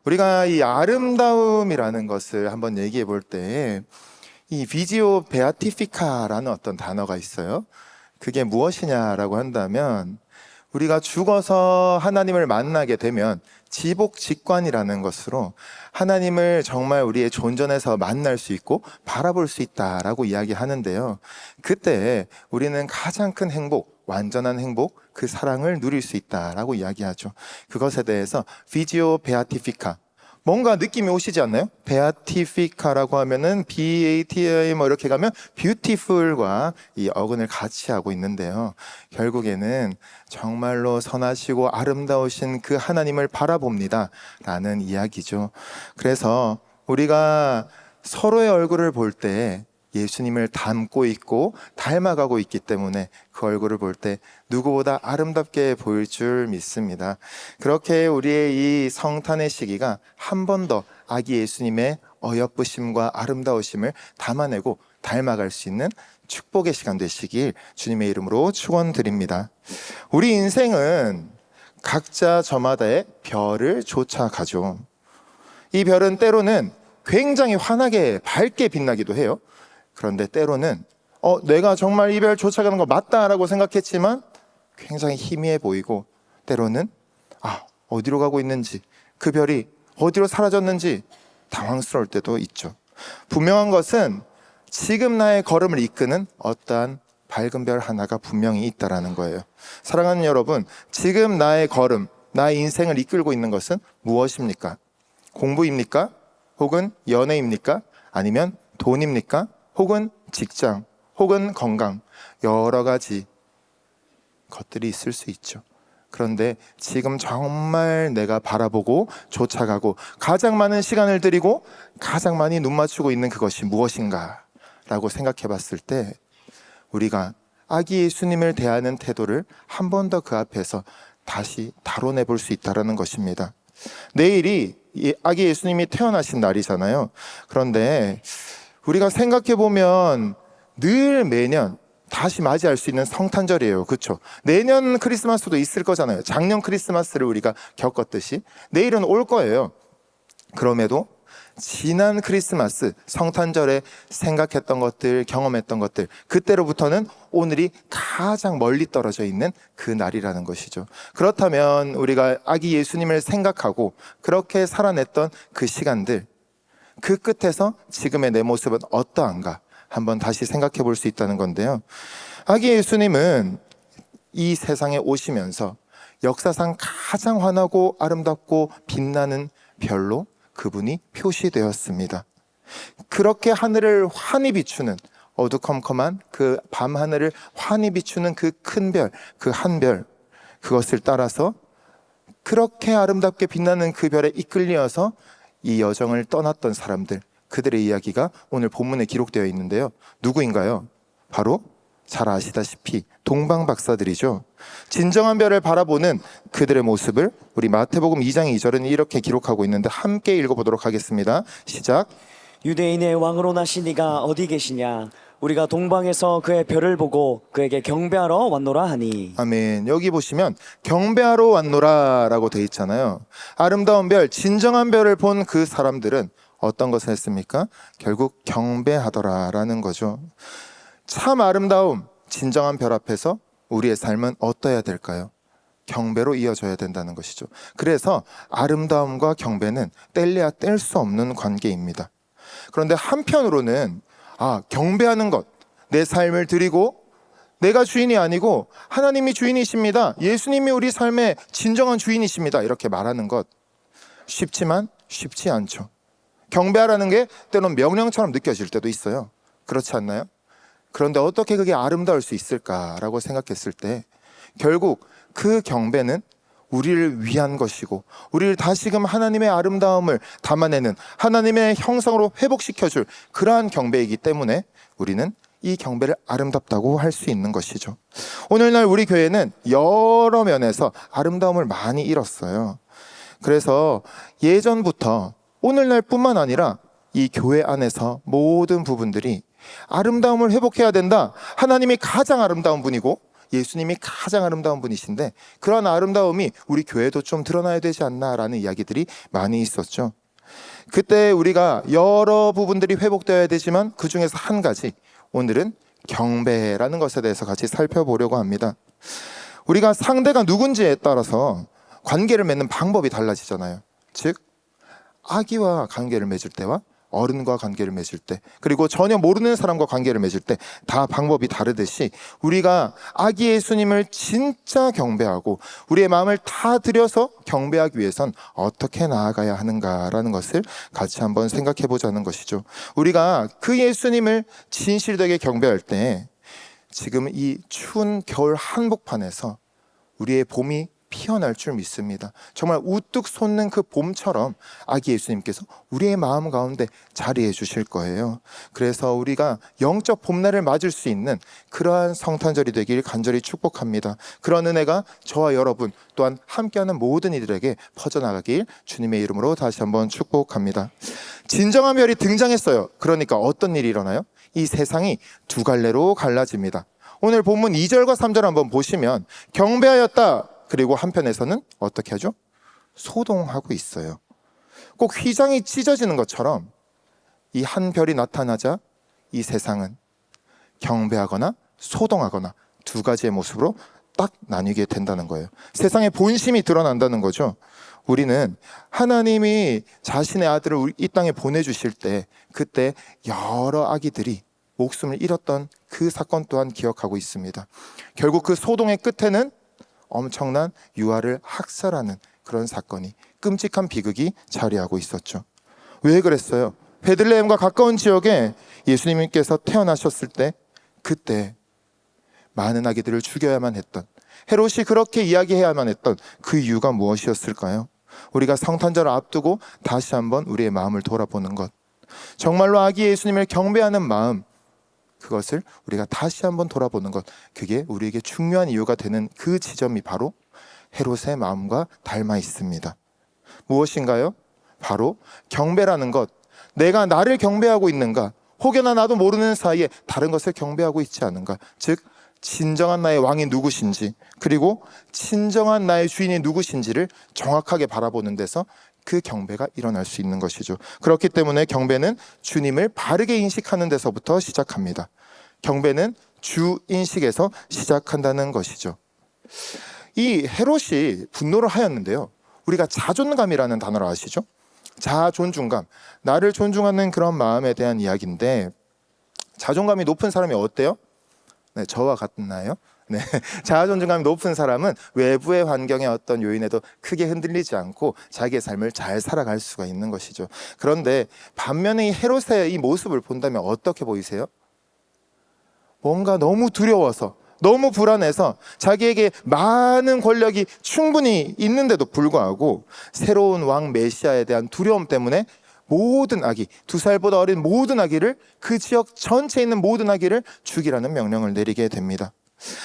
우리가 이 아름다움이라는 것을 한번 얘기해 볼 때 이 비지오 베아티피카라는 어떤 단어가 있어요. 그게 무엇이냐라고 한다면 우리가 죽어서 하나님을 만나게 되면 지복직관이라는 것으로 하나님을 정말 우리의 존전에서 만날 수 있고 바라볼 수 있다라고 이야기하는데요. 그때 우리는 가장 큰 행복, 완전한 행복, 그 사랑을 누릴 수 있다라고 이야기하죠. 그것에 대해서 비지오 베아티피카, 뭔가 느낌이 오시지 않나요? 베아티피카라고 하면은 BATI 뭐 이렇게 가면 beautiful과 이 어근을 같이 하고 있는데요. 결국에는 정말로 선하시고 아름다우신 그 하나님을 바라봅니다 라는 이야기죠. 그래서 우리가 서로의 얼굴을 볼 때 예수님을 닮고 있고 닮아가고 있기 때문에 그 얼굴을 볼 때 누구보다 아름답게 보일 줄 믿습니다. 그렇게 우리의 이 성탄의 시기가 한 번 더 아기 예수님의 어여쁘심과 아름다우심을 담아내고 닮아갈 수 있는 축복의 시간 되시길 주님의 이름으로 축원드립니다. 우리 인생은 각자 저마다의 별을 쫓아가죠. 이 별은 때로는 굉장히 환하게 밝게 빛나기도 해요. 그런데 때로는 내가 정말 이 별 쫓아가는 거 맞다라고 생각했지만 굉장히 희미해 보이고, 때로는 어디로 가고 있는지, 그 별이 어디로 사라졌는지 당황스러울 때도 있죠. 분명한 것은 지금 나의 걸음을 이끄는 어떠한 밝은 별 하나가 분명히 있다라는 거예요. 사랑하는 여러분, 지금 나의 걸음, 나의 인생을 이끌고 있는 것은 무엇입니까? 공부입니까? 혹은 연애입니까? 아니면 돈입니까? 혹은 직장, 혹은 건강, 여러 가지 것들이 있을 수 있죠. 그런데 지금 정말 내가 바라보고 쫓아가고 가장 많은 시간을 들이고 가장 많이 눈 맞추고 있는 그것이 무엇인가 라고 생각해 봤을 때 우리가 아기 예수님을 대하는 태도를 한 번 더 그 앞에서 다시 다뤄내 볼 수 있다는 것입니다. 내일이 아기 예수님이 태어나신 날이잖아요. 그런데 우리가 생각해 보면 늘 매년 다시 맞이할 수 있는 성탄절이에요. 그렇죠? 내년 크리스마스도 있을 거잖아요. 작년 크리스마스를 우리가 겪었듯이 내일은 올 거예요. 그럼에도 지난 크리스마스 성탄절에 생각했던 것들, 경험했던 것들, 그때로부터는 오늘이 가장 멀리 떨어져 있는 그 날이라는 것이죠. 그렇다면 우리가 아기 예수님을 생각하고 그렇게 살아냈던 그 시간들, 그 끝에서 지금의 내 모습은 어떠한가 한번 다시 생각해 볼 수 있다는 건데요. 아기 예수님은 이 세상에 오시면서 역사상 가장 환하고 아름답고 빛나는 별로 그분이 표시되었습니다. 그렇게 하늘을 환히 비추는, 어두컴컴한 그 밤하늘을 환히 비추는 그 큰 별, 그 한 별, 그것을 따라서 그렇게 아름답게 빛나는 그 별에 이끌려서 이 여정을 떠났던 사람들, 그들의 이야기가 오늘 본문에 기록되어 있는데요. 누구인가요? 바로 잘 아시다시피 동방박사들이죠. 진정한 별을 바라보는 그들의 모습을 우리 마태복음 2장 2절은 이렇게 기록하고 있는데 함께 읽어보도록 하겠습니다. 시작. 유대인의 왕으로 나신 이가 어디 계시냐? 우리가 동방에서 그의 별을 보고 그에게 경배하러 왔노라 하니. 아멘. 여기 보시면 경배하러 왔노라 라고 되어 있잖아요. 아름다운 별, 진정한 별을 본 그 사람들은 어떤 것을 했습니까? 결국 경배하더라 라는 거죠. 참 아름다움, 진정한 별 앞에서 우리의 삶은 어떠해야 될까요? 경배로 이어져야 된다는 것이죠. 그래서 아름다움과 경배는 뗄래야 뗄 수 없는 관계입니다. 그런데 한편으로는 경배하는 것, 내 삶을 드리고 내가 주인이 아니고 하나님이 주인이십니다, 예수님이 우리 삶의 진정한 주인이십니다, 이렇게 말하는 것 쉽지만 쉽지 않죠. 경배하라는 게 때로는 명령처럼 느껴질 때도 있어요. 그렇지 않나요? 그런데 어떻게 그게 아름다울 수 있을까라고 생각했을 때 결국 그 경배는 우리를 위한 것이고 우리를 다시금 하나님의 아름다움을 담아내는, 하나님의 형상으로 회복시켜줄 그러한 경배이기 때문에 우리는 이 경배를 아름답다고 할 수 있는 것이죠. 오늘날 우리 교회는 여러 면에서 아름다움을 많이 잃었어요. 그래서 예전부터 오늘날 뿐만 아니라 이 교회 안에서 모든 부분들이 아름다움을 회복해야 된다, 하나님이 가장 아름다운 분이고 예수님이 가장 아름다운 분이신데 그런 아름다움이 우리 교회도 좀 드러나야 되지 않나라는 이야기들이 많이 있었죠. 그때 우리가 여러 부분들이 회복되어야 되지만 그 중에서 한 가지, 오늘은 경배라는 것에 대해서 같이 살펴보려고 합니다. 우리가 상대가 누군지에 따라서 관계를 맺는 방법이 달라지잖아요. 즉 아기와 관계를 맺을 때와 어른과 관계를 맺을 때, 그리고 전혀 모르는 사람과 관계를 맺을 때 다 방법이 다르듯이 우리가 아기 예수님을 진짜 경배하고 우리의 마음을 다 들여서 경배하기 위해선 어떻게 나아가야 하는가라는 것을 같이 한번 생각해 보자는 것이죠. 우리가 그 예수님을 진실되게 경배할 때 지금 이 추운 겨울 한복판에서 우리의 봄이 피어날 줄 믿습니다. 정말 우뚝 솟는 그 봄처럼 아기 예수님께서 우리의 마음 가운데 자리해 주실 거예요. 그래서 우리가 영적 봄날을 맞을 수 있는 그러한 성탄절이 되길 간절히 축복합니다. 그런 은혜가 저와 여러분 또한 함께하는 모든 이들에게 퍼져나가길 주님의 이름으로 다시 한번 축복합니다. 진정한 별이 등장했어요. 그러니까 어떤 일이 일어나요? 이 세상이 두 갈래로 갈라집니다. 오늘 본문 2절과 3절 한번 보시면 경배하였다, 그리고 한편에서는 어떻게 하죠? 소동하고 있어요. 꼭 휘장이 찢어지는 것처럼 이 한 별이 나타나자 이 세상은 경배하거나 소동하거나 두 가지의 모습으로 딱 나뉘게 된다는 거예요. 세상의 본심이 드러난다는 거죠. 우리는 하나님이 자신의 아들을 이 땅에 보내주실 때 그때 여러 아기들이 목숨을 잃었던 그 사건 또한 기억하고 있습니다. 결국 그 소동의 끝에는 엄청난 유아를 학살하는 그런 사건이, 끔찍한 비극이 자리하고 있었죠. 왜 그랬어요? 베들레헴과 가까운 지역에 예수님께서 태어나셨을 때 그때 많은 아기들을 죽여야만 했던, 헤롯이 그렇게 이야기해야만 했던 그 이유가 무엇이었을까요? 우리가 성탄절을 앞두고 다시 한번 우리의 마음을 돌아보는 것, 정말로 아기 예수님을 경배하는 마음, 그것을 우리가 다시 한번 돌아보는 것, 그게 우리에게 중요한 이유가 되는 그 지점이 바로 헤롯의 마음과 닮아 있습니다. 무엇인가요? 바로 경배라는 것, 내가 나를 경배하고 있는가, 혹여나 나도 모르는 사이에 다른 것을 경배하고 있지 않은가, 즉 진정한 나의 왕이 누구신지, 그리고 진정한 나의 주인이 누구신지를 정확하게 바라보는 데서 그 경배가 일어날 수 있는 것이죠. 그렇기 때문에 경배는 주님을 바르게 인식하는 데서부터 시작합니다. 경배는 주 인식에서 시작한다는 것이죠. 이 헤롯이 분노를 하였는데요, 우리가 자존감이라는 단어를 아시죠? 자존중감, 나를 존중하는 그런 마음에 대한 이야기인데, 자존감이 높은 사람이 어때요? 네, 저와 같나요? 네, 자아존중감이 높은 사람은 외부의 환경의 어떤 요인에도 크게 흔들리지 않고 자기의 삶을 잘 살아갈 수가 있는 것이죠. 그런데 반면에 이 헤롯의 이 모습을 본다면 어떻게 보이세요? 뭔가 너무 두려워서, 너무 불안해서 자기에게 많은 권력이 충분히 있는데도 불구하고 새로운 왕 메시아에 대한 두려움 때문에 모든 아기, 2살보다 어린 모든 아기를, 그 지역 전체에 있는 모든 아기를 죽이라는 명령을 내리게 됩니다.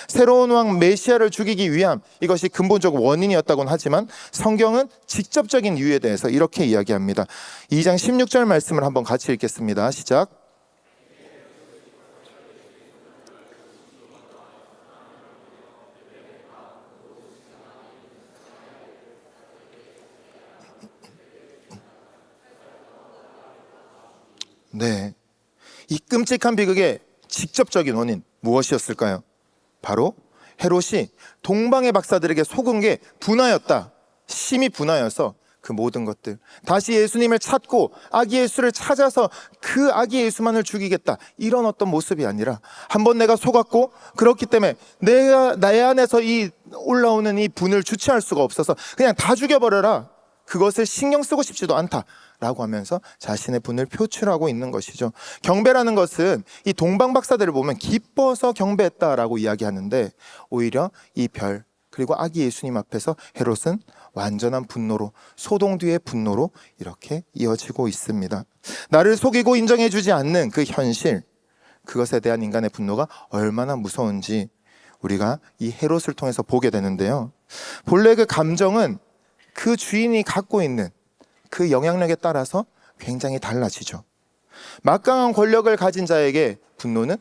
새로운 왕 메시아를 죽이기 위함, 이것이 근본적 원인이었다고는 하지만 성경은 직접적인 이유에 대해서 이렇게 이야기합니다. 2장 16절 말씀을 한번 같이 읽겠습니다. 시작. 네, 이 끔찍한 비극의 직접적인 원인 무엇이었을까요? 바로 헤롯이 동방의 박사들에게 속은 게 분하였다. 심히 분하여서 그 모든 것들, 다시 예수님을 찾고 아기 예수를 찾아서 그 아기 예수만을 죽이겠다, 이런 어떤 모습이 아니라 한번 내가 속았고 그렇기 때문에 내가 내 안에서 이 올라오는 이 분을 주체할 수가 없어서 그냥 다 죽여버려라, 그것을 신경 쓰고 싶지도 않다 라고 하면서 자신의 분을 표출하고 있는 것이죠. 경배라는 것은 이 동방 박사들을 보면 기뻐서 경배했다라고 이야기하는데, 오히려 이 별 그리고 아기 예수님 앞에서 헤롯은 완전한 분노로, 소동 뒤의 분노로 이렇게 이어지고 있습니다. 나를 속이고 인정해주지 않는 그 현실, 그것에 대한 인간의 분노가 얼마나 무서운지 우리가 이 헤롯을 통해서 보게 되는데요, 본래 그 감정은 그 주인이 갖고 있는 그 영향력에 따라서 굉장히 달라지죠. 막강한 권력을 가진 자에게 분노는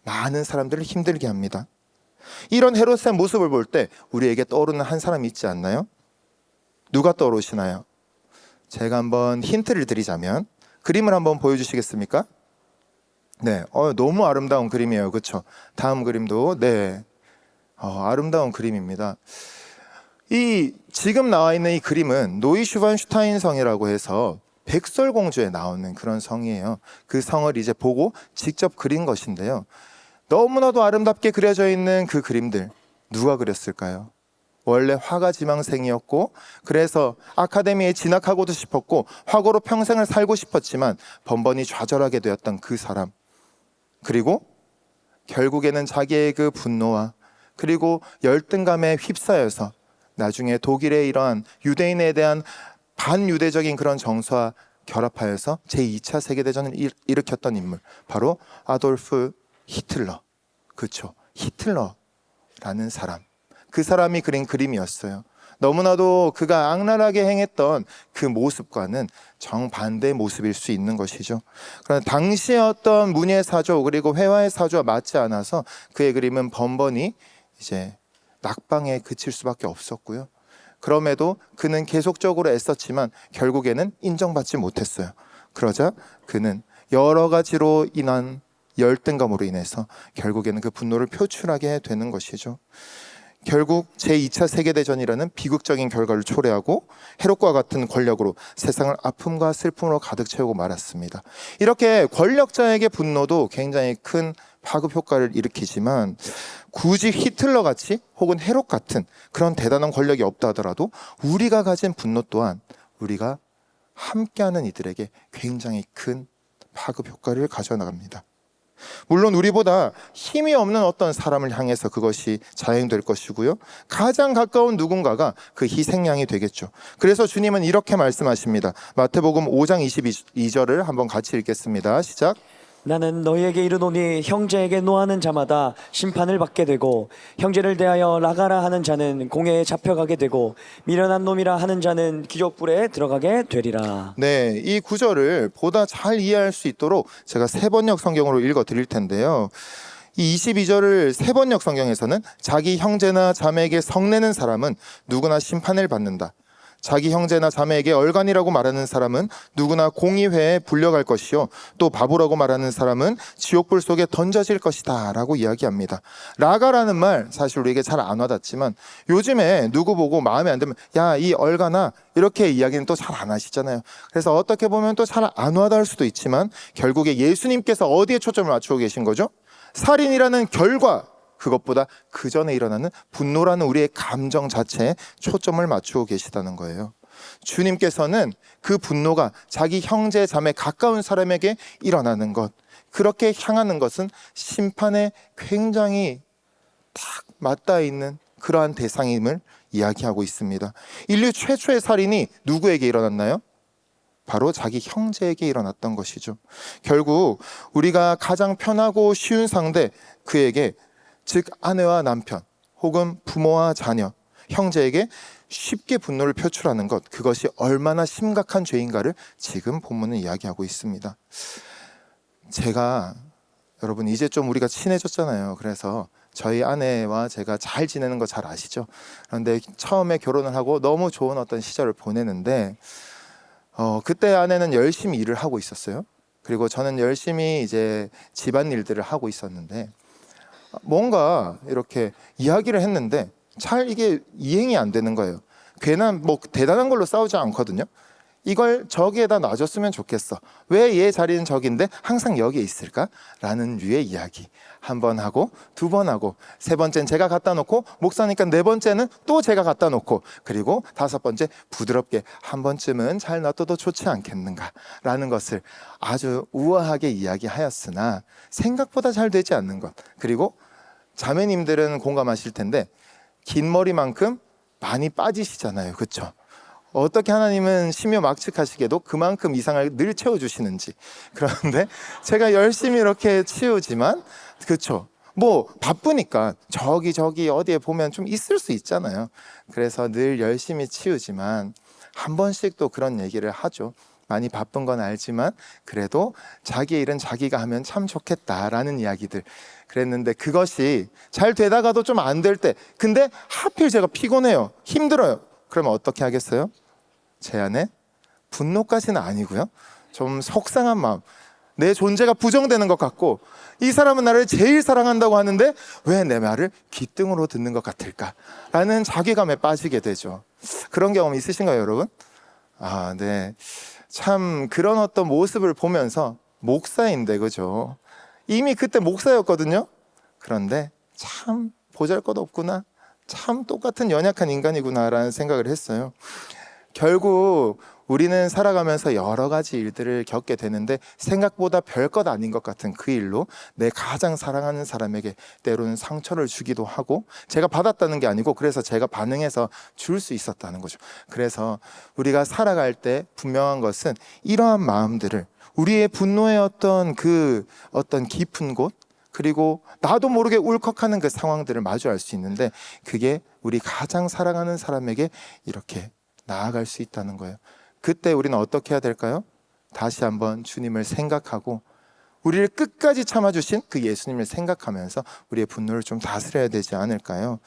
많은 사람들을 힘들게 합니다. 이런 헤롯의 모습을 볼 때 우리에게 떠오르는 한 사람이 있지 않나요? 누가 떠오르시나요? 제가 한번 힌트를 드리자면 그림을 한번 보여주시겠습니까? 네, 너무 아름다운 그림이에요. 그렇죠? 다음 그림도 네, 아름다운 그림입니다. 이 지금 나와 있는 이 그림은 노이슈반슈타인 성이라고 해서 백설공주에 나오는 그런 성이에요. 그 성을 이제 보고 직접 그린 것인데요. 너무나도 아름답게 그려져 있는 그 그림들 누가 그렸을까요? 원래 화가 지망생이었고 그래서 아카데미에 진학하고도 싶었고 화가로 평생을 살고 싶었지만 번번이 좌절하게 되었던 그 사람, 그리고 결국에는 자기의 그 분노와 그리고 열등감에 휩싸여서 나중에 독일의 이러한 유대인에 대한 반유대적인 그런 정서와 결합하여서 제2차 세계대전을 일으켰던 인물, 바로 아돌프 히틀러. 그렇죠, 히틀러라는 사람, 그 사람이 그린 그림이었어요. 너무나도 그가 악랄하게 행했던 그 모습과는 정반대의 모습일 수 있는 것이죠. 그러나 당시의 어떤 문예의 사조 그리고 회화의 사조와 맞지 않아서 그의 그림은 번번이 이제 낙방에 그칠 수밖에 없었고요. 그럼에도 그는 계속적으로 애썼지만 결국에는 인정받지 못했어요. 그러자 그는 여러 가지로 인한 열등감으로 인해서 결국에는 그 분노를 표출하게 되는 것이죠. 결국 제2차 세계대전이라는 비극적인 결과를 초래하고 헤롯과 같은 권력으로 세상을 아픔과 슬픔으로 가득 채우고 말았습니다. 이렇게 권력자에게 분노도 굉장히 큰 파급 효과를 일으키지만 굳이 히틀러 같이 혹은 헤롯 같은 그런 대단한 권력이 없다 하더라도 우리가 가진 분노 또한 우리가 함께하는 이들에게 굉장히 큰 파급 효과를 가져나갑니다. 물론 우리보다 힘이 없는 어떤 사람을 향해서 그것이 자행될 것이고요, 가장 가까운 누군가가 그 희생양이 되겠죠. 그래서 주님은 이렇게 말씀하십니다. 마태복음 5장 22절을 한번 같이 읽겠습니다. 시작. 나는 너희에게 이르노니 형제에게 노하는 자마다 심판을 받게 되고 형제를 대하여 나가라 하는 자는 공회에 잡혀가게 되고 미련한 놈이라 하는 자는 기족불에 들어가게 되리라. 네, 이 구절을 보다 잘 이해할 수 있도록 제가 세번역 성경으로 읽어 드릴 텐데요. 이 22절을 세번역 성경에서는 자기 형제나 자매에게 성내는 사람은 누구나 심판을 받는다, 자기 형제나 자매에게 얼간이라고 말하는 사람은 누구나 공의회에 불려갈 것이요, 또 바보라고 말하는 사람은 지옥불 속에 던져질 것이다 라고 이야기합니다. 라가라는 말 사실 우리에게 잘 안 와닿지만 요즘에 누구 보고 마음에 안 들면 야, 이 얼간아, 이렇게 이야기는 또 잘 안 하시잖아요. 그래서 어떻게 보면 또 잘 안 와닿을 수도 있지만 결국에 예수님께서 어디에 초점을 맞추고 계신 거죠? 살인이라는 결과, 그것보다 그 전에 일어나는 분노라는 우리의 감정 자체에 초점을 맞추고 계시다는 거예요. 주님께서는 그 분노가 자기 형제 자매 가까운 사람에게 일어나는 것, 그렇게 향하는 것은 심판에 굉장히 딱 맞닿아 있는 그러한 대상임을 이야기하고 있습니다. 인류 최초의 살인이 누구에게 일어났나요? 바로 자기 형제에게 일어났던 것이죠. 결국 우리가 가장 편하고 쉬운 상대, 그에게, 즉 아내와 남편 혹은 부모와 자녀, 형제에게 쉽게 분노를 표출하는 것, 그것이 얼마나 심각한 죄인가를 지금 본문은 이야기하고 있습니다. 제가, 여러분 이제 좀 우리가 친해졌잖아요. 그래서 저희 아내와 제가 잘 지내는 거 잘 아시죠? 그런데 처음에 결혼을 하고 너무 좋은 어떤 시절을 보내는데 그때 아내는 열심히 일을 하고 있었어요. 그리고 저는 열심히 이제 집안일들을 하고 있었는데 뭔가 이렇게 이야기를 했는데 잘 이게 이행이 안 되는 거예요. 괜한 뭐 대단한 걸로 싸우지 않거든요. 이걸 저기에다 놔줬으면 좋겠어, 왜 얘 자리는 저기인데 항상 여기에 있을까? 라는 류의 이야기 한 번 하고 두 번 하고 세 번째는 제가 갖다 놓고 목사니까 네 번째는 또 제가 갖다 놓고 그리고 다섯 번째 부드럽게 한 번쯤은 잘 놔둬도 좋지 않겠는가 라는 것을 아주 우아하게 이야기하였으나 생각보다 잘 되지 않는 것, 그리고 자매님들은 공감하실 텐데 긴 머리만큼 많이 빠지시잖아요. 그렇죠? 어떻게 하나님은 심요막측하시게도 그만큼 이상을 늘 채워주시는지. 그런데 제가 열심히 이렇게 치우지만, 그렇죠, 뭐 바쁘니까 저기 어디에 보면 좀 있을 수 있잖아요. 그래서 늘 열심히 치우지만 한 번씩 또 그런 얘기를 하죠. 많이 바쁜 건 알지만 그래도 자기의 일은 자기가 하면 참 좋겠다라는 이야기들 그랬는데, 그것이 잘 되다가도 좀 안 될 때, 근데 하필 제가 피곤해요, 힘들어요, 그러면 어떻게 하겠어요? 제 안에 분노까지는 아니고요, 좀 속상한 마음, 내 존재가 부정되는 것 같고, 이 사람은 나를 제일 사랑한다고 하는데 왜 내 말을 귓등으로 듣는 것 같을까라는 자괴감에 빠지게 되죠. 그런 경험 있으신가요, 여러분? 네. 참 그런 어떤 모습을 보면서, 목사인데, 그죠? 이미 그때 목사였거든요. 그런데 참 보잘것없구나, 참 똑같은 연약한 인간이구나라는 생각을 했어요. 결국 우리는 살아가면서 여러 가지 일들을 겪게 되는데, 생각보다 별것 아닌 것 같은 그 일로 내 가장 사랑하는 사람에게 때로는 상처를 주기도 하고, 제가 받았다는 게 아니고 그래서 제가 반응해서 줄 수 있었다는 거죠. 그래서 우리가 살아갈 때 분명한 것은, 이러한 마음들을, 우리의 분노의 어떤 깊은 곳, 그리고 나도 모르게 울컥하는 그 상황들을 마주할 수 있는데, 그게 우리 가장 사랑하는 사람에게 이렇게 나아갈 수 있다는 거예요. 그때 우리는 어떻게 해야 될까요? 다시 한번 주님을 생각하고, 우리를 끝까지 참아주신 그 예수님을 생각하면서 우리의 분노를 좀 다스려야 되지 않을까요?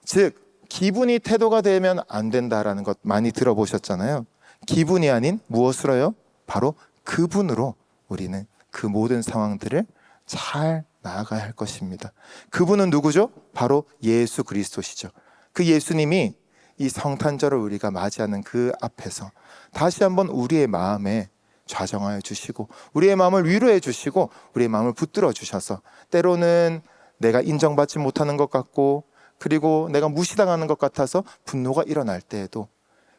즉, 기분이 태도가 되면 안 된다라는 것 많이 들어보셨잖아요. 기분이 아닌 무엇으로요? 바로 그분으로 우리는 그 모든 상황들을 잘 나아가야 할 것입니다. 그분은 누구죠? 바로 예수 그리스도시죠. 그 예수님이 이 성탄절을 우리가 맞이하는 그 앞에서 다시 한번 우리의 마음에 좌정하여 주시고, 우리의 마음을 위로해 주시고, 우리의 마음을 붙들어 주셔서, 때로는 내가 인정받지 못하는 것 같고, 그리고 내가 무시당하는 것 같아서 분노가 일어날 때에도,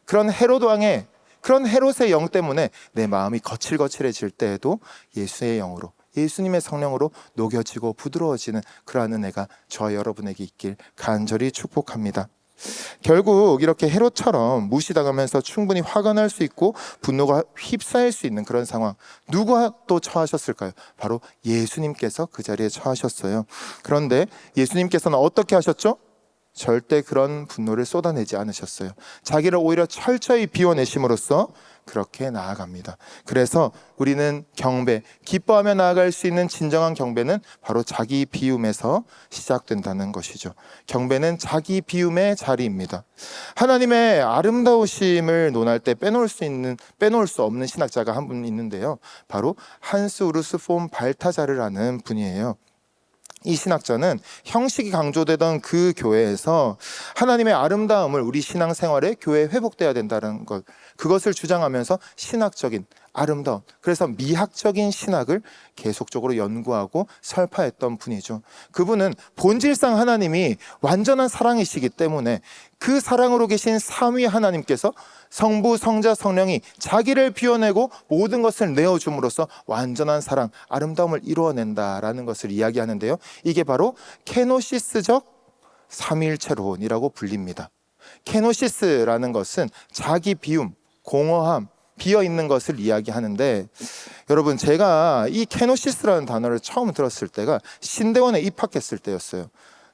그런 헤롯 왕의, 그런 헤롯의 영 때문에 내 마음이 거칠거칠해질 때에도 예수의 영으로, 예수님의 성령으로 녹여지고 부드러워지는 그러한 은혜가 저와 여러분에게 있길 간절히 축복합니다. 결국 이렇게 헤롯처럼 무시당하면서 충분히 화가 날 수 있고 분노가 휩싸일 수 있는 그런 상황, 누가 또 처하셨을까요? 바로 예수님께서 그 자리에 처하셨어요. 그런데 예수님께서는 어떻게 하셨죠? 절대 그런 분노를 쏟아내지 않으셨어요. 자기를 오히려 철저히 비워내심으로써 그렇게 나아갑니다. 그래서 우리는 경배, 기뻐하며 나아갈 수 있는 진정한 경배는 바로 자기 비움에서 시작된다는 것이죠. 경배는 자기 비움의 자리입니다. 하나님의 아름다우심을 논할 때 빼놓을 수 없는 신학자가 한 분 있는데요, 바로 한스 우르스 폰 발타자르라는 분이에요. 이 신학자는 형식이 강조되던 그 교회에서 하나님의 아름다움을 우리 신앙생활에 교회에 회복돼야 된다는 것, 그것을 주장하면서 신학적인 아름다움, 그래서 미학적인 신학을 계속적으로 연구하고 설파했던 분이죠. 그분은 본질상 하나님이 완전한 사랑이시기 때문에 그 사랑으로 계신 삼위 하나님께서 성부, 성자, 성령이 자기를 비워내고 모든 것을 내어줌으로써 완전한 사랑, 아름다움을 이루어낸다라는 것을 이야기하는데요, 이게 바로 케노시스적 삼위일체론이라고 불립니다. 케노시스라는 것은 자기 비움, 공허함, 비어있는 것을 이야기하는데, 여러분, 제가 이 케노시스라는 단어를 처음 들었을 때가 신대원에 입학했을 때였어요.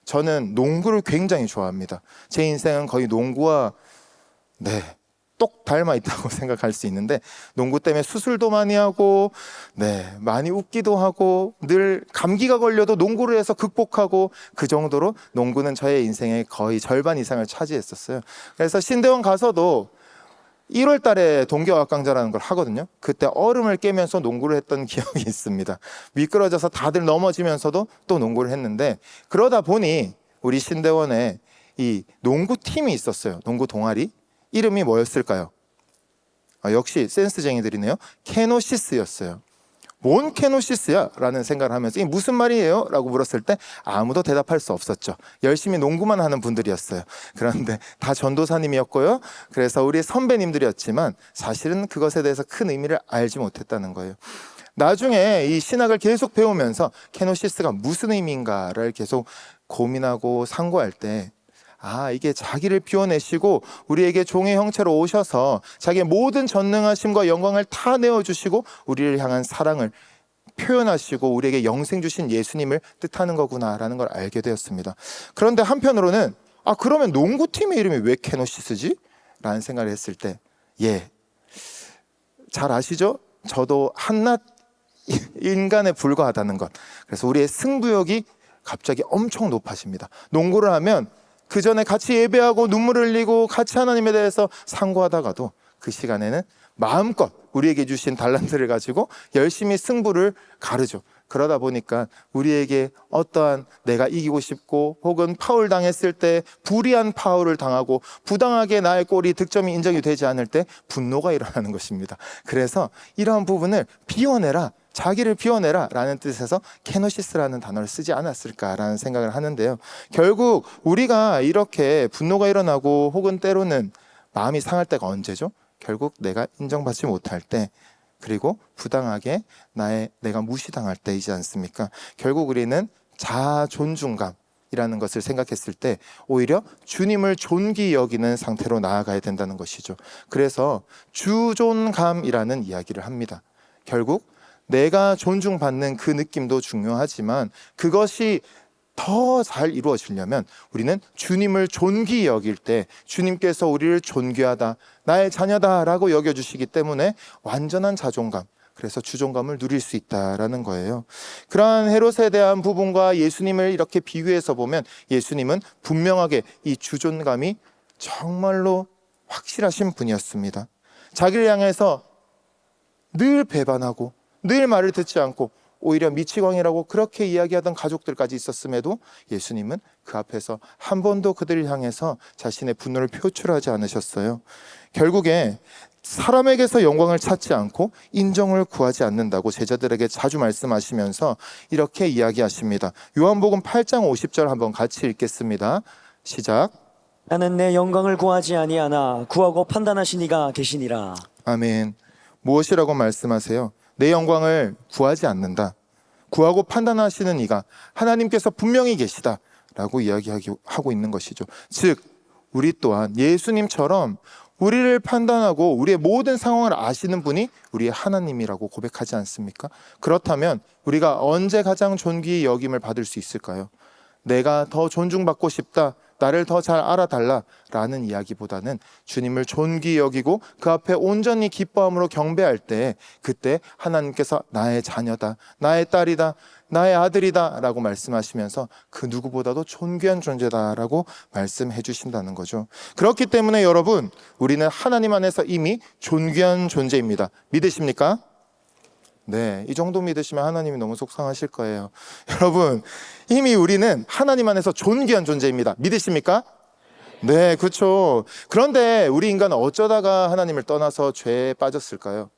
저는 농구를 굉장히 좋아합니다. 제 인생은 거의 농구와 똑 닮아 있다고 생각할 수 있는데, 농구 때문에 수술도 많이 하고, 많이 웃기도 하고, 늘 감기가 걸려도 농구를 해서 극복하고, 그 정도로 농구는 저의 인생의 거의 절반 이상을 차지했었어요. 그래서 신대원 가서도 1월 달에 동계어학 강좌라는 걸 하거든요. 그때 얼음을 깨면서 농구를 했던 기억이 있습니다. 미끄러져서 다들 넘어지면서도 또 농구를 했는데, 그러다 보니 우리 신대원에 이 농구팀이 있었어요. 농구 동아리. 이름이 뭐였을까요? 역시 센스쟁이들이네요. 케노시스였어요. 뭔 케노시스야? 라는 생각을 하면서, 이게 무슨 말이에요? 라고 물었을 때 아무도 대답할 수 없었죠. 열심히 농구만 하는 분들이었어요. 그런데 다 전도사님이었고요, 그래서 우리 선배님들이었지만 사실은 그것에 대해서 큰 의미를 알지 못했다는 거예요. 나중에 이 신학을 계속 배우면서 케노시스가 무슨 의미인가를 계속 고민하고 상고할 때, 이게 자기를 비워내시고 우리에게 종의 형체로 오셔서 자기의 모든 전능하심과 영광을 다 내어주시고 우리를 향한 사랑을 표현하시고 우리에게 영생 주신 예수님을 뜻하는 거구나라는 걸 알게 되었습니다. 그런데 한편으로는 그러면 농구팀의 이름이 왜 케노시스지? 라는 생각을 했을 때, 잘 아시죠? 저도 한낱 인간에 불과하다는 것. 그래서 우리의 승부욕이 갑자기 엄청 높아집니다. 농구를 하면 그 전에 같이 예배하고 눈물을 흘리고 같이 하나님에 대해서 상고하다가도 그 시간에는 마음껏 우리에게 주신 달란트를 가지고 열심히 승부를 가르죠. 그러다 보니까 우리에게 어떠한 내가 이기고 싶고 혹은 파울 당했을 때 불이한 파울을 당하고 부당하게 나의 골이 득점이 인정이 되지 않을 때 분노가 일어나는 것입니다. 그래서 이러한 부분을 비워내라, 자기를 비워내라 라는 뜻에서 케노시스라는 단어를 쓰지 않았을까라는 생각을 하는데요. 결국 우리가 이렇게 분노가 일어나고 혹은 때로는 마음이 상할 때가 언제죠? 결국 내가 인정받지 못할 때, 그리고 부당하게 내가 무시당할 때이지 않습니까? 결국 우리는 자아 존중감이라는 것을 생각했을 때 오히려 주님을 존귀 여기는 상태로 나아가야 된다는 것이죠. 그래서 주존감이라는 이야기를 합니다. 결국 내가 존중받는 그 느낌도 중요하지만 그것이 더 잘 이루어지려면 우리는 주님을 존귀 여길 때 주님께서 우리를 존귀하다, 나의 자녀다라고 여겨주시기 때문에 완전한 자존감, 그래서 주존감을 누릴 수 있다라는 거예요. 그러한 헤롯에 대한 부분과 예수님을 이렇게 비교해서 보면 예수님은 분명하게 이 주존감이 정말로 확실하신 분이었습니다. 자기를 향해서 늘 배반하고 늘 말을 듣지 않고 오히려 미치광이라고 그렇게 이야기하던 가족들까지 있었음에도 예수님은 그 앞에서 한 번도 그들을 향해서 자신의 분노를 표출하지 않으셨어요. 결국에 사람에게서 영광을 찾지 않고 인정을 구하지 않는다고 제자들에게 자주 말씀하시면서 이렇게 이야기하십니다. 요한복음 8장 50절 한번 같이 읽겠습니다. 시작. 나는 내 영광을 구하지 아니하나 구하고 판단하신 이가 계시니라. 아멘. 무엇이라고 말씀하세요? 내 영광을 구하지 않는다. 구하고 판단하시는 이가 하나님께서 분명히 계시다 라고 이야기하고 있는 것이죠. 즉 우리 또한 예수님처럼 우리를 판단하고 우리의 모든 상황을 아시는 분이 우리의 하나님이라고 고백하지 않습니까? 그렇다면 우리가 언제 가장 존귀 여김을 받을 수 있을까요? 내가 더 존중받고 싶다, 나를 더 잘 알아달라 라는 이야기보다는 주님을 존귀 여기고 그 앞에 온전히 기뻐함으로 경배할 때 그때 하나님께서 나의 자녀다, 나의 딸이다, 나의 아들이다 라고 말씀하시면서 그 누구보다도 존귀한 존재다 라고 말씀해 주신다는 거죠. 그렇기 때문에 여러분, 우리는 하나님 안에서 이미 존귀한 존재입니다. 믿으십니까? 네, 이 정도 믿으시면 하나님이 너무 속상하실 거예요. 여러분, 이미 우리는 하나님 안에서 존귀한 존재입니다. 믿으십니까? 네, 그렇죠. 그런데 우리 인간은 어쩌다가 하나님을 떠나서 죄에 빠졌을까요?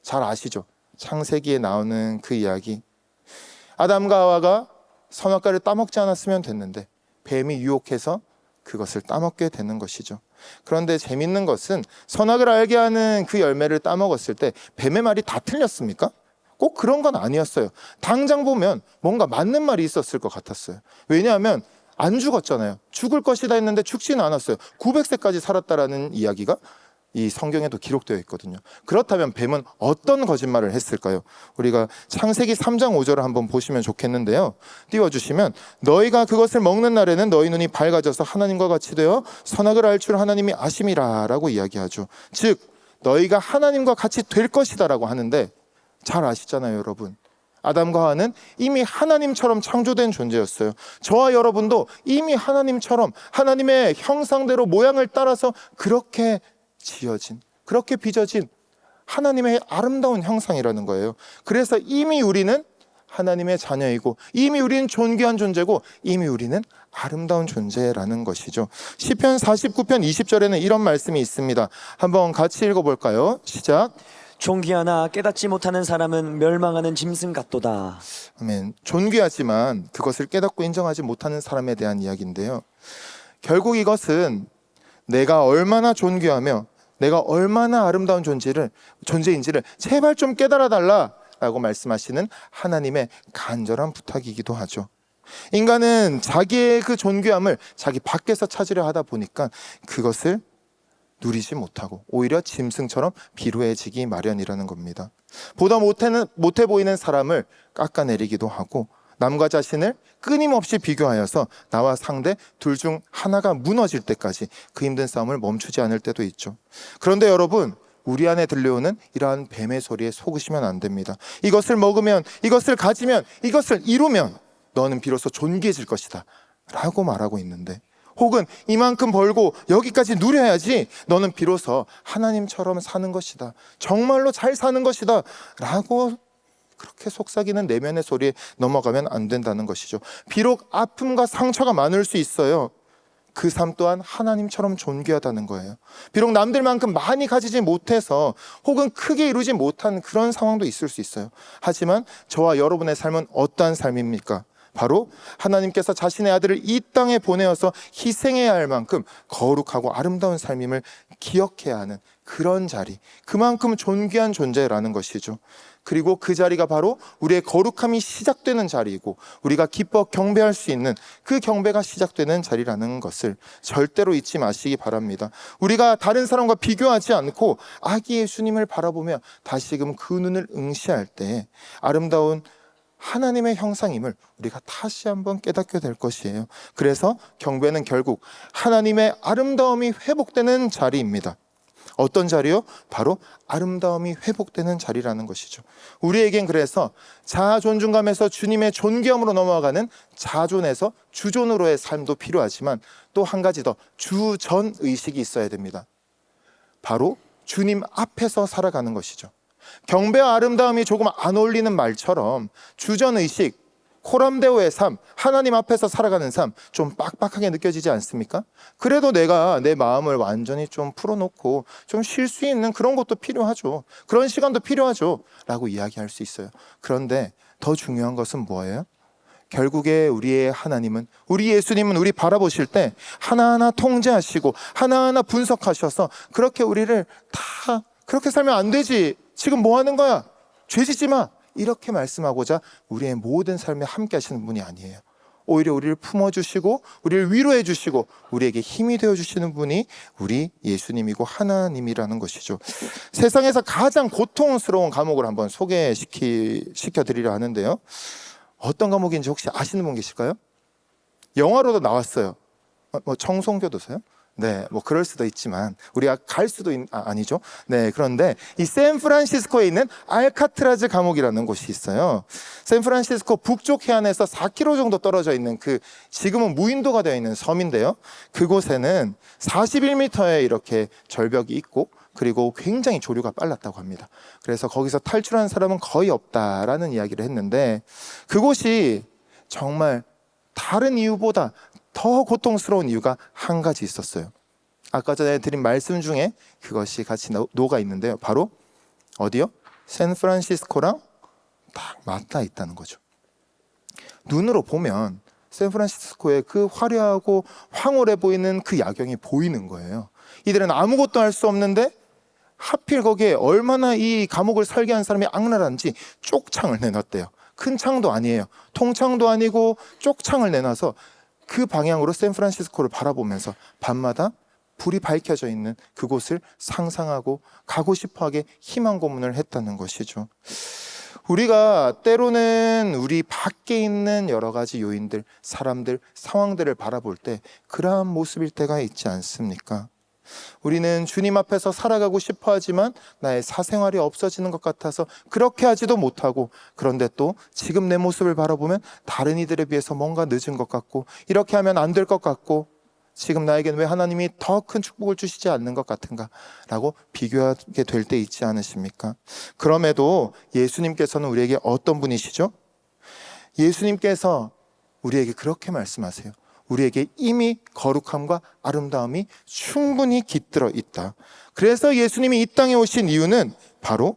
잘 아시죠? 창세기에 나오는 그 이야기. 아담과 하와가 선악과를 따먹지 않았으면 됐는데 뱀이 유혹해서 그것을 따먹게 되는 것이죠. 그런데 재밌는 것은 선악을 알게 하는 그 열매를 따먹었을 때 뱀의 말이 다 틀렸습니까? 꼭 그런 건 아니었어요. 당장 보면 뭔가 맞는 말이 있었을 것 같았어요. 왜냐하면 안 죽었잖아요. 죽을 것이다 했는데 죽지는 않았어요. 900세까지 살았다라는 이야기가 이 성경에도 기록되어 있거든요. 그렇다면 뱀은 어떤 거짓말을 했을까요? 우리가 창세기 3장 5절을 한번 보시면 좋겠는데요. 띄워주시면 너희가 그것을 먹는 날에는 너희 눈이 밝아져서 하나님과 같이 되어 선악을 알 줄 하나님이 아심이라 라고 이야기하죠. 즉 너희가 하나님과 같이 될 것이다 라고 하는데 잘 아시잖아요, 여러분. 아담과 하와는 이미 하나님처럼 창조된 존재였어요. 저와 여러분도 이미 하나님처럼 하나님의 형상대로 모양을 따라서 그렇게 지어진, 그렇게 빚어진 하나님의 아름다운 형상이라는 거예요. 그래서 이미 우리는 하나님의 자녀이고 이미 우리는 존귀한 존재고 이미 우리는 아름다운 존재라는 것이죠. 시편 49편 20절에는 이런 말씀이 있습니다. 한번 같이 읽어볼까요? 시작. 존귀하나 깨닫지 못하는 사람은 멸망하는 짐승 같도다. 아멘. 존귀하지만 그것을 깨닫고 인정하지 못하는 사람에 대한 이야기인데요. 결국 이것은 내가 얼마나 존귀하며 내가 얼마나 아름다운 존재인지를 제발 좀 깨달아 달라라고 말씀하시는 하나님의 간절한 부탁이기도 하죠. 인간은 자기의 그 존귀함을 자기 밖에서 찾으려 하다 보니까 그것을 누리지 못하고 오히려 짐승처럼 비루해지기 마련이라는 겁니다. 보다 못해 보이는 사람을 깎아내리기도 하고 남과 자신을 끊임없이 비교하여서 나와 상대 둘 중 하나가 무너질 때까지 그 힘든 싸움을 멈추지 않을 때도 있죠. 그런데 여러분, 우리 안에 들려오는 이러한 뱀의 소리에 속으시면 안 됩니다. 이것을 먹으면, 이것을 가지면, 이것을 이루면 너는 비로소 존귀해질 것이다 라고 말하고 있는데, 혹은 이만큼 벌고 여기까지 누려야지 너는 비로소 하나님처럼 사는 것이다, 정말로 잘 사는 것이다 라고 그렇게 속삭이는 내면의 소리에 넘어가면 안 된다는 것이죠. 비록 아픔과 상처가 많을 수 있어요. 그 삶 또한 하나님처럼 존귀하다는 거예요. 비록 남들만큼 많이 가지지 못해서 혹은 크게 이루지 못한 그런 상황도 있을 수 있어요. 하지만 저와 여러분의 삶은 어떠한 삶입니까? 바로 하나님께서 자신의 아들을 이 땅에 보내어서 희생해야 할 만큼 거룩하고 아름다운 삶임을 기억해야 하는 그런 자리, 그만큼 존귀한 존재라는 것이죠. 그리고 그 자리가 바로 우리의 거룩함이 시작되는 자리이고, 우리가 기뻐 경배할 수 있는 그 경배가 시작되는 자리라는 것을 절대로 잊지 마시기 바랍니다. 우리가 다른 사람과 비교하지 않고 아기 예수님을 바라보며 다시금 그 눈을 응시할 때 아름다운 하나님의 형상임을 우리가 다시 한번 깨닫게 될 것이에요. 그래서 경배는 결국 하나님의 아름다움이 회복되는 자리입니다. 어떤 자리요? 바로 아름다움이 회복되는 자리라는 것이죠. 우리에겐 그래서 자아 존중감에서 주님의 존귀함으로 넘어가는 자존에서 주존으로의 삶도 필요하지만, 또 한 가지 더 주전 의식이 있어야 됩니다. 바로 주님 앞에서 살아가는 것이죠. 경배와 아름다움이 조금 안 어울리는 말처럼 주전 의식, 코람데오의 삶, 하나님 앞에서 살아가는 삶 좀 빡빡하게 느껴지지 않습니까? 그래도 내가 내 마음을 완전히 좀 풀어놓고 좀 쉴 수 있는 그런 것도 필요하죠. 그런 시간도 필요하죠 라고 이야기할 수 있어요. 그런데 더 중요한 것은 뭐예요? 결국에 우리의 하나님은, 우리 예수님은 우리 바라보실 때 하나하나 통제하시고 하나하나 분석하셔서 그렇게 우리를 다 그렇게 살면 안 되지, 지금 뭐 하는 거야, 죄 짓지 마, 이렇게 말씀하고자 우리의 모든 삶에 함께 하시는 분이 아니에요. 오히려 우리를 품어주시고 우리를 위로해 주시고 우리에게 힘이 되어주시는 분이 우리 예수님이고 하나님이라는 것이죠. 세상에서 가장 고통스러운 과목을 한번 소개시켜드리려 하는데요, 어떤 과목인지 혹시 아시는 분 계실까요? 영화로도 나왔어요. 청송교도소요? 네, 뭐 그럴 수도 있지만 우리가 갈 수도 아니죠. 네, 그런데 이 샌프란시스코에 있는 알카트라즈 감옥이라는 곳이 있어요. 샌프란시스코 북쪽 해안에서 4km 정도 떨어져 있는 그 지금은 무인도가 되어 있는 섬인데요, 그곳에는 41m의 이렇게 절벽이 있고 그리고 굉장히 조류가 빨랐다고 합니다. 그래서 거기서 탈출한 사람은 거의 없다라는 이야기를 했는데, 그곳이 정말 다른 이유보다 더 고통스러운 이유가 한 가지 있었어요. 아까 전에 드린 말씀 중에 그것이 같이 녹아 있는데요, 바로 어디요? 샌프란시스코랑 딱 맞닿아 있다는 거죠. 눈으로 보면 샌프란시스코의 그 화려하고 황홀해 보이는 그 야경이 보이는 거예요. 이들은 아무것도 할 수 없는데 하필 거기에 얼마나 이 감옥을 설계한 사람이 악랄한지 쪽창을 내놨대요. 큰 창도 아니에요. 통창도 아니고 쪽창을 내놔서 그 방향으로 샌프란시스코를 바라보면서 밤마다 불이 밝혀져 있는 그곳을 상상하고 가고 싶어하게 희망 고문을 했다는 것이죠. 우리가 때로는 우리 밖에 있는 여러 가지 요인들, 사람들, 상황들을 바라볼 때 그러한 모습일 때가 있지 않습니까? 우리는 주님 앞에서 살아가고 싶어 하지만 나의 사생활이 없어지는 것 같아서 그렇게 하지도 못하고, 그런데 또 지금 내 모습을 바라보면 다른 이들에 비해서 뭔가 늦은 것 같고, 이렇게 하면 안 될 것 같고, 지금 나에겐 왜 하나님이 더 큰 축복을 주시지 않는 것 같은가 라고 비교하게 될 때 있지 않으십니까? 그럼에도 예수님께서는 우리에게 어떤 분이시죠? 예수님께서 우리에게 그렇게 말씀하세요. 우리에게 이미 거룩함과 아름다움이 충분히 깃들어 있다. 그래서 예수님이 이 땅에 오신 이유는 바로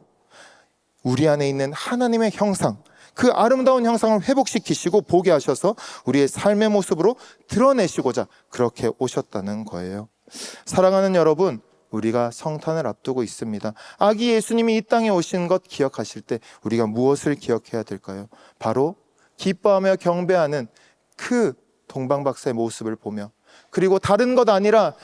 우리 안에 있는 하나님의 형상, 그 아름다운 형상을 회복시키시고 보게 하셔서 우리의 삶의 모습으로 드러내시고자 그렇게 오셨다는 거예요. 사랑하는 여러분, 우리가 성탄을 앞두고 있습니다. 아기 예수님이 이 땅에 오신 것 기억하실 때 우리가 무엇을 기억해야 될까요? 바로 기뻐하며 경배하는 그 동방박사의 모습을 보며, 그리고 다른 것 아니라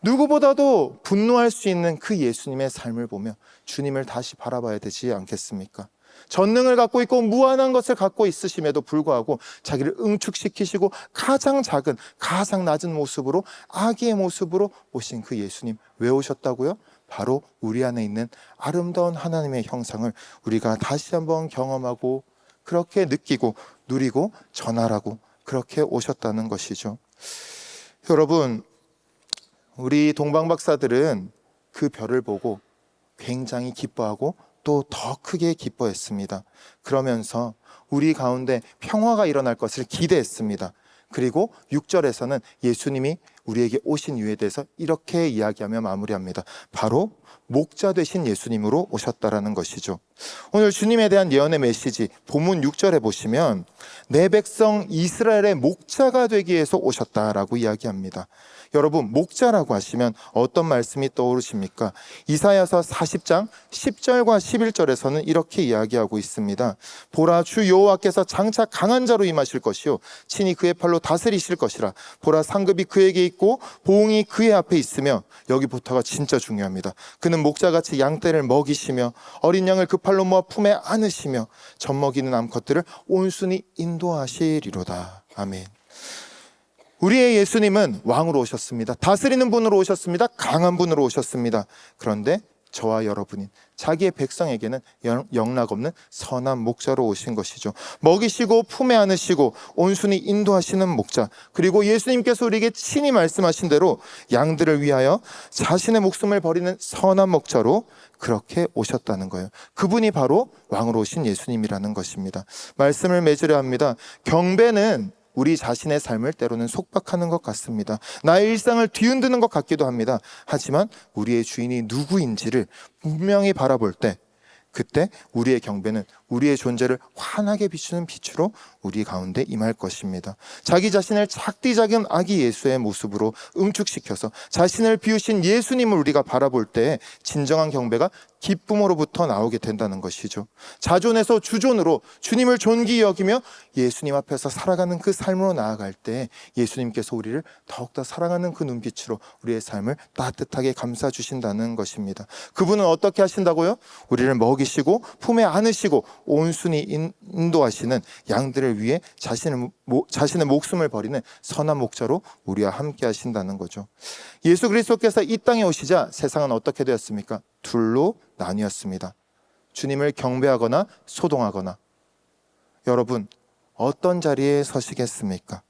누구보다도 분노할 수 있는 그 예수님의 삶을 보며 주님을 다시 바라봐야 되지 않겠습니까? 전능을 갖고 있고 무한한 것을 갖고 있으심에도 불구하고 자기를 응축시키시고 가장 작은, 가장 낮은 모습으로, 아기의 모습으로 오신 그 예수님, 왜 오셨다고요? 바로 우리 안에 있는 아름다운 하나님의 형상을 우리가 다시 한번 경험하고 그렇게 느끼고 누리고 전하라고 그렇게 오셨다는 것이죠. 여러분, 우리 동방 박사들은 그 별을 보고 굉장히 기뻐하고 또 더 크게 기뻐했습니다. 그러면서 우리 가운데 평화가 일어날 것을 기대했습니다. 그리고 6절에서는 예수님이 우리에게 오신 이유에 대해서 이렇게 이야기하며 마무리합니다. 바로 목자 되신 예수님으로 오셨다라는 것이죠. 오늘 주님에 대한 예언의 메시지 본문 6절에 보시면 내 백성 이스라엘의 목자가 되기 위해서 오셨다라고 이야기합니다. 여러분, 목자라고 하시면 어떤 말씀이 떠오르십니까? 이사야서 40장 10절과 11절에서는 이렇게 이야기하고 있습니다. 보라, 주 여호와께서 장차 강한 자로 임하실 것이요 친히 그의 팔로 다스리실 것이라. 보라, 상급이 그에게 있고 보응이 그의 앞에 있으며, 여기부터가 진짜 중요합니다. 그는 목자같이 양떼를 먹이시며 어린 양을 그 팔로 모아 품에 안으시며 젖먹이는 암컷들을 온순히 인도하시리로다. 아멘. 우리의 예수님은 왕으로 오셨습니다. 다스리는 분으로 오셨습니다. 강한 분으로 오셨습니다. 그런데 저와 여러분인 자기의 백성에게는 영락없는 선한 목자로 오신 것이죠. 먹이시고 품에 안으시고 온순히 인도하시는 목자, 그리고 예수님께서 우리에게 친히 말씀하신 대로 양들을 위하여 자신의 목숨을 버리는 선한 목자로 그렇게 오셨다는 거예요. 그분이 바로 왕으로 오신 예수님이라는 것입니다. 말씀을 맺으려 합니다. 경배는 우리 자신의 삶을 때로는 속박하는 것 같습니다. 나의 일상을 뒤흔드는 것 같기도 합니다. 하지만 우리의 주인이 누구인지를 분명히 바라볼 때, 그때 우리의 경배는 우리의 존재를 환하게 비추는 빛으로 우리 가운데 임할 것입니다. 자기 자신을 작디 작은 아기 예수의 모습으로 응축시켜서 자신을 비우신 예수님을 우리가 바라볼 때 진정한 경배가 기쁨으로부터 나오게 된다는 것이죠. 자존에서 주존으로 주님을 존귀히 여기며 예수님 앞에서 살아가는 그 삶으로 나아갈 때 예수님께서 우리를 더욱더 사랑하는 그 눈빛으로 우리의 삶을 따뜻하게 감싸주신다는 것입니다. 그분은 어떻게 하신다고요? 우리를 먹이시고 품에 안으시고 온순히 인도하시는 양들을 위해 자신의 목숨을 버리는 선한 목자로 우리와 함께 하신다는 거죠. 예수 그리스도께서 이 땅에 오시자 세상은 어떻게 되었습니까? 둘로 나뉘었습니다. 주님을 경배하거나 소동하거나. 여러분, 어떤 자리에 서시겠습니까?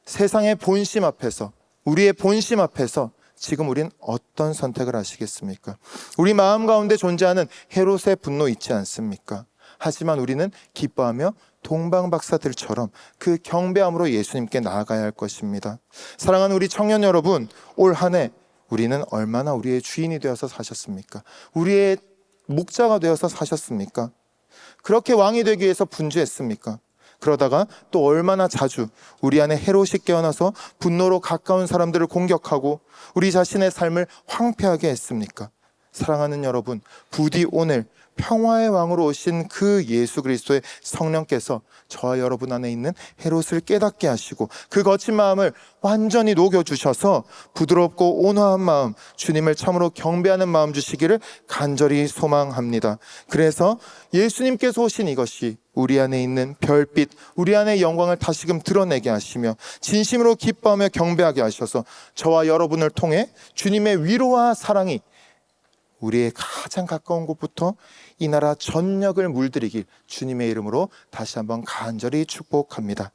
세상의 본심 앞에서, 우리의 본심 앞에서 지금 우린 어떤 선택을 하시겠습니까? 우리 마음 가운데 존재하는 헤롯의 분노 있지 않습니까? 하지만 우리는 기뻐하며 동방박사들처럼 그 경배함으로 예수님께 나아가야 할 것입니다. 사랑하는 우리 청년 여러분, 올 한 해 우리는 얼마나 우리의 주인이 되어서 사셨습니까? 우리의 목자가 되어서 사셨습니까? 그렇게 왕이 되기 위해서 분주했습니까? 그러다가 또 얼마나 자주 우리 안에 헤롯이 깨어나서 분노로 가까운 사람들을 공격하고 우리 자신의 삶을 황폐하게 했습니까? 사랑하는 여러분, 부디 오늘 평화의 왕으로 오신 그 예수 그리스도의 성령께서 저와 여러분 안에 있는 헤롯을 깨닫게 하시고 그 거친 마음을 완전히 녹여주셔서 부드럽고 온화한 마음, 주님을 참으로 경배하는 마음 주시기를 간절히 소망합니다. 그래서 예수님께서 오신 이것이 우리 안에 있는 별빛, 우리 안의 영광을 다시금 드러내게 하시며 진심으로 기뻐하며 경배하게 하셔서 저와 여러분을 통해 주님의 위로와 사랑이 우리의 가장 가까운 곳부터 이 나라 전역을 물들이길 주님의 이름으로 다시 한번 간절히 축복합니다.